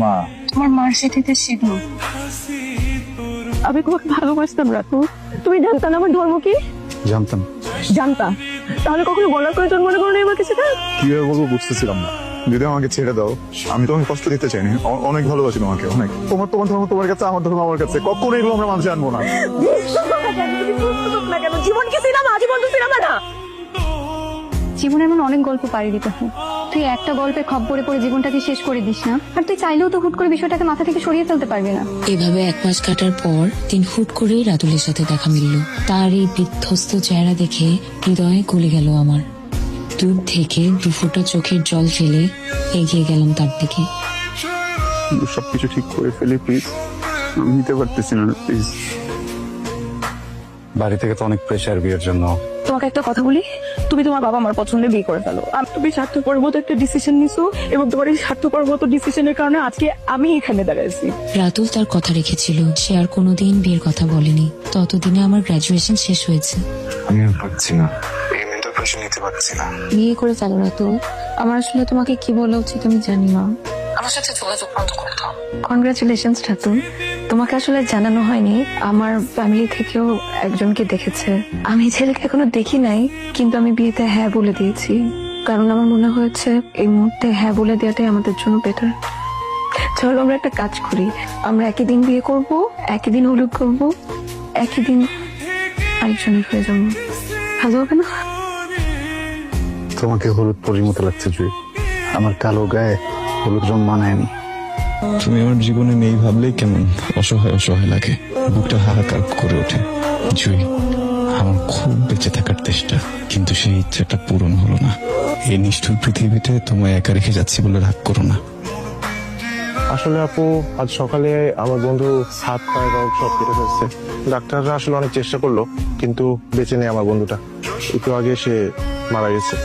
মা, তোমার মার সাথে সিঁদুর। আমি তোমাকে ভালোবাসতাম রাতু। তুমি জানতা না আমার ধর্ম কি? জানতাম। জানতা? তাহলে কখনো বলার প্রয়োজন মনে করো না আমাকে সেটা? কিভাবে বলবো বুঝতেছিলাম না। যদি আমাকে ছেড়ে দাও, আমি তোমাকে কষ্ট দিতে চাইনি। অনেক ভালোবাসি তোমাকে, অনেক। তোমার তোমার ধর্ম তোমার কাছে, আমার ধর্ম আমার কাছে। কখনো এগুলো আমরা মানুষ আনবো না। জীবন কি সিনেমা? জীবন তো সিনেমা না। জীবনে এমন অনেক গল্প পাড়ি দিতে হয়, তুই একটা গল্পে খপ্পরে পড়ে জীবনটাকে শেষ করে দিস না। আর তুই চাইলেও তো হুট করে বিষয়টাকে মাথা থেকে সরিয়ে ফেলতে পারবি না। এভাবে 1 মাস কাটার পর দিন হুট করেই রাতুলের সাথে দেখা মিলল। তার এই বিধ্বস্ত চেহারা দেখে হৃদয়ে গলে গেল আমার। দূর থেকে 2 ফোঁটা চোখের জল ফেলে এগিয়ে গেলাম তার দিকে। সবকিছু ঠিক করে ফেলি প্লিজ। আমি নিতে পারতেছি না, প্লিজ। বাড়ি থেকে তো অনেক প্রেশার বিয়ের জন্য। তোমাকে একটা কথা বলি, তুমি তোমার বাবা আমার পছন্দে বিয়ে করে ফেলো। তুমি স্বার্থপর মতো একটা ডিসিশন নিছো, এবং তোমার এই স্বার্থপর মতো ডিসিশনের কারণে আজকে আমি এখানে দাঁড়াইছি। রাতুল তার কথা রেখেছিল, সে আর কোনোদিন বিয়ের কথা বলেনি। ততদিনে আমার গ্রাজুয়েশন শেষ হয়েছে। আমি আর পারছি না, এই মেন্টাল প্রেশার নিতে পারছি না। বিয়ে করে ফেলো রাতুল। আমার আসলে তোমাকে কি বলা উচিত আমি জানি না। আমার সাথে যোগাযোগ বন্ধ করে দাও। কনগ্রাচুলেশনস রাতুল, তোমাকে আসলে জানানো হয়নি, আমার ফ্যামিলি থেকেও একজনকে দেখেছে। আমি ছেলেকে এখনো দেখি নাই, কিন্তু আমি বিয়েতে হ্যাঁ বলে দিয়েছি, কারণ আমার মনে হয়েছে এই মুহূর্তে হ্যাঁ বলে দেওয়াটাই আমাদের জন্য বেটার। চলো আমরা একটা কাজ করি, আমরা একই দিন বিয়ে করব, একই দিন হলুদ করব, একই দিন আরেকজনের হয়ে যাবো। ভালো হবে না? তোমাকে হলুদ পরির মতো লাগছে জুই। আমার কালো গায়ে হলুদ রং মানায়নি। তুমি আমার জীবনে নেই ভাবলেই কেমন অসহায় অসহায় লাগে, বুকটা হাহাকার করে ওঠে। জুই, আমার খুব বেঁচে থাকার চেষ্টা, কিন্তু সেই ইচ্ছাটা পূরণ হলো না। এই নিষ্ঠুর পৃথিবীতে তোমায় একা রেখে যাচ্ছি বলে রাগ করো না। আসলে আপু, আজ সকালে আমার বন্ধু হাত পায়ের রোগ সব কেটে ফেলছে। ডাক্তাররা আসলে অনেক চেষ্টা করলো, কিন্তু বেঁচে নেই আমার বন্ধুটা। একটু আগে সে মারা গেছে।